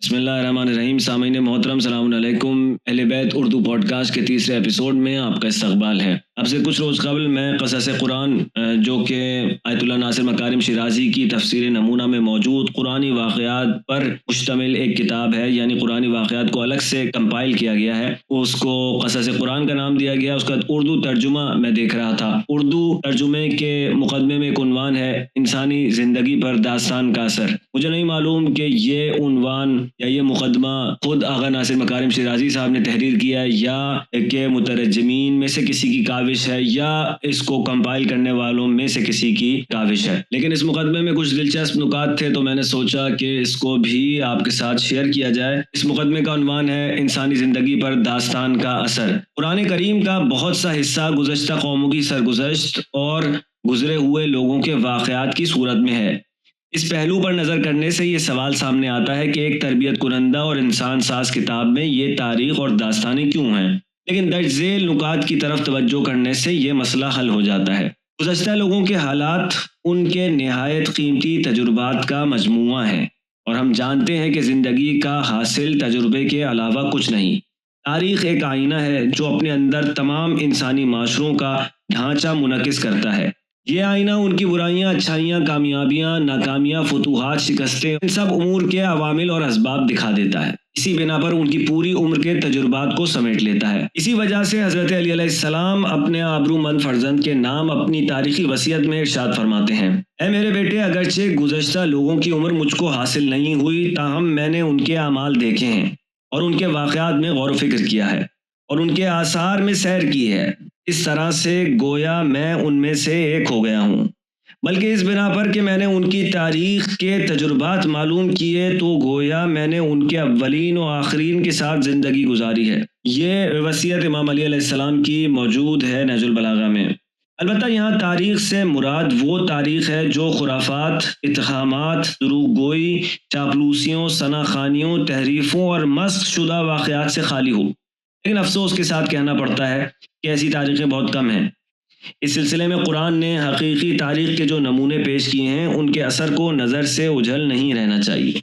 بسم اللہ الرحمن الرحیم. سامعین محترم السلام علیکم. اہل بیت اردو پوڈ کاسٹ کے تیسرے ایپیسوڈ میں آپ کا استقبال ہے. اب سے کچھ روز قبل میں قصص قرآن جو کہ آیت اللہ ناصر مکارم شیرازی کی تفسیر نمونہ میں موجود قرآنی واقعات پر مشتمل ایک کتاب ہے، یعنی قرآنی واقعات کو الگ سے کمپائل کیا گیا ہے. اس کو قصص قرآن کا نام دیا گیا. اس کا اردو ترجمہ میں دیکھ رہا تھا. اردو ترجمے کے مقدمے میں ایک عنوان ہے، انسانی زندگی پر داستان کا اثر. مجھے نہیں معلوم کہ یہ عنوان یا یہ مقدمہ خود آغا ناصر مکارم شیرازی صاحب نے تحریر کیا ہے یا کہ مترجمین میں سے کسی کی کاوش ہے یا اس کو کمپائل کرنے والوں میں سے کسی کی کاوش ہے. لیکن اس مقدمے میں کچھ دلچسپ نکات تھے تو میں نے سوچا کہ اس کو بھی آپ کے ساتھ شیئر کیا جائے. اس مقدمے کا عنوان ہے انسانی زندگی پر داستان کا اثر. قرآن کریم کا بہت سا حصہ گزشتہ قوموں کی سرگزشت اور گزرے ہوئے لوگوں کے واقعات کی صورت میں ہے. اس پہلو پر نظر کرنے سے یہ سوال سامنے آتا ہے کہ ایک تربیت کنندہ اور انسان ساز کتاب میں یہ تاریخ اور داستانیں کیوں ہیں؟ لیکن درج ذیل نکات کی طرف توجہ کرنے سے یہ مسئلہ حل ہو جاتا ہے. گزشتہ لوگوں کے حالات ان کے نہایت قیمتی تجربات کا مجموعہ ہیں اور ہم جانتے ہیں کہ زندگی کا حاصل تجربے کے علاوہ کچھ نہیں. تاریخ ایک آئینہ ہے جو اپنے اندر تمام انسانی معاشروں کا ڈھانچہ منعکس کرتا ہے. یہ آئینہ ان کی برائیاں، اچھائیاں، کامیابیاں، ناکامیاں، فتوحات، شکستیں، ان سب امور کے عوامل اور اسباب دکھا دیتا ہے. اسی بنا پر ان کی پوری عمر کے تجربات کو سمیٹ لیتا ہے. اسی وجہ سے حضرت علی علیہ السلام اپنے آبرومند فرزند کے نام اپنی تاریخی وصیت میں ارشاد فرماتے ہیں، اے میرے بیٹے، اگرچہ گزشتہ لوگوں کی عمر مجھ کو حاصل نہیں ہوئی، تاہم میں نے ان کے اعمال دیکھے ہیں اور ان کے واقعات میں غور و فکر کیا ہے اور ان کے آثار میں سیر کی ہے. اس طرح سے گویا میں ان میں سے ایک ہو گیا ہوں، بلکہ اس بنا پر کہ میں نے ان کی تاریخ کے تجربات معلوم کیے تو گویا میں نے ان کے اولین و آخرین کے ساتھ زندگی گزاری ہے. یہ وصیت امام علی علیہ السلام کی موجود ہے نہج البلاغہ میں. البتہ یہاں تاریخ سے مراد وہ تاریخ ہے جو خرافات، اتہامات، دروغ گوئی، چاپلوسیوں، ثنا خوانیوں، تحریفوں اور مسخ شدہ واقعات سے خالی ہو. لیکن افسوس کے ساتھ کہنا پڑتا ہے کہ ایسی تاریخیں بہت کم ہیں. اس سلسلے میں قرآن نے حقیقی تاریخ کے جو نمونے پیش کیے ہیں ان کے اثر کو نظر سے اوجھل نہیں رہنا چاہیے.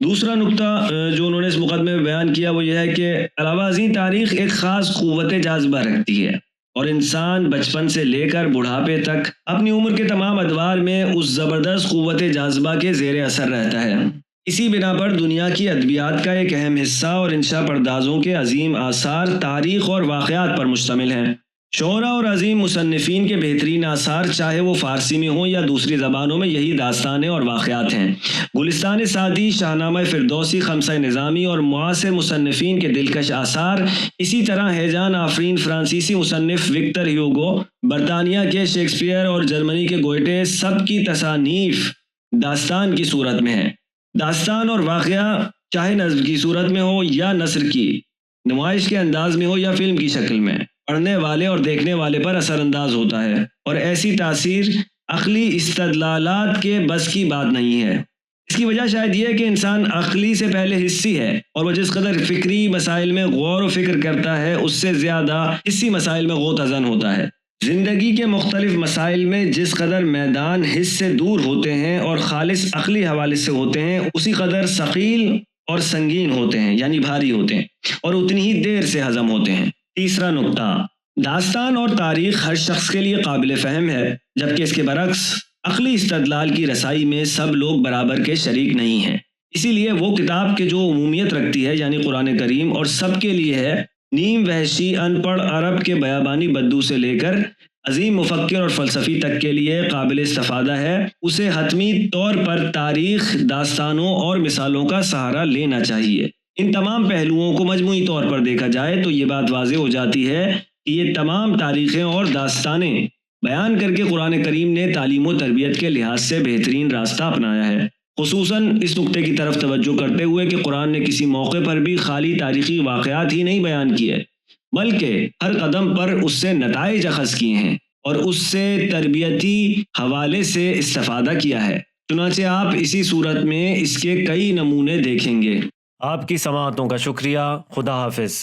دوسرا نقطہ جو انہوں نے اس مقدمے میں بیان کیا وہ یہ ہے کہ علاوہ ازیں تاریخ ایک خاص قوت جاذبہ رکھتی ہے اور انسان بچپن سے لے کر بڑھاپے تک اپنی عمر کے تمام ادوار میں اس زبردست قوت جاذبہ کے زیر اثر رہتا ہے. اسی بنا پر دنیا کی ادبیات کا ایک اہم حصہ اور انشا پردازوں کے عظیم آثار تاریخ اور واقعات پر مشتمل ہیں. شعراء اور عظیم مصنفین کے بہترین آثار چاہے وہ فارسی میں ہوں یا دوسری زبانوں میں یہی داستانیں اور واقعات ہیں. گلستان سعدی، شاہنامہ فردوسی، خمسہ نظامی اور معاصر مصنفین کے دلکش آثار، اسی طرح ہیجان آفرین فرانسیسی مصنف وکٹر ہیوگو، برطانیہ کے شیکسپیئر اور جرمنی کے گوئٹے، سب کی تصانیف داستان کی صورت میں ہیں. داستان اور واقعہ چاہے نظم کی صورت میں ہو یا نثر کی نمائش کے انداز میں ہو یا فلم کی شکل میں، پڑھنے والے اور دیکھنے والے پر اثر انداز ہوتا ہے اور ایسی تاثیر عقلی استدلالات کے بس کی بات نہیں ہے. اس کی وجہ شاید یہ ہے کہ انسان عقلی سے پہلے حسی ہے اور وہ جس قدر فکری مسائل میں غور و فکر کرتا ہے اس سے زیادہ حسی مسائل میں غوطہ زن ہوتا ہے. زندگی کے مختلف مسائل میں جس قدر میدان حس سے دور ہوتے ہیں اور خالص عقلی حوالے سے ہوتے ہیں اسی قدر ثقیل اور سنگین ہوتے ہیں، یعنی بھاری ہوتے ہیں اور اتنی ہی دیر سے ہضم ہوتے ہیں. تیسرا نقطہ، داستان اور تاریخ ہر شخص کے لیے قابل فہم ہے، جبکہ اس کے برعکس عقلی استدلال کی رسائی میں سب لوگ برابر کے شریک نہیں ہیں. اسی لیے وہ کتاب کے جو عمومیت رکھتی ہے یعنی قرآن کریم اور سب کے لیے ہے، نیم وحشی ان پڑھ عرب کے بیابانی بدو سے لے کر عظیم مفکر اور فلسفی تک کے لیے قابل استفادہ ہے، اسے حتمی طور پر تاریخ، داستانوں اور مثالوں کا سہارا لینا چاہیے. ان تمام پہلوؤں کو مجموعی طور پر دیکھا جائے تو یہ بات واضح ہو جاتی ہے کہ یہ تمام تاریخیں اور داستانیں بیان کر کے قرآن کریم نے تعلیم و تربیت کے لحاظ سے بہترین راستہ اپنایا ہے. خصوصاً اس نقطے کی طرف توجہ کرتے ہوئے کہ قرآن نے کسی موقع پر بھی خالی تاریخی واقعات ہی نہیں بیان کیے بلکہ ہر قدم پر اس سے نتائج اخذ کیے ہیں اور اس سے تربیتی حوالے سے استفادہ کیا ہے. چنانچہ آپ اسی صورت میں اس کے کئی نمونے دیکھیں گے. آپ کی سماعتوں کا شکریہ. خدا حافظ.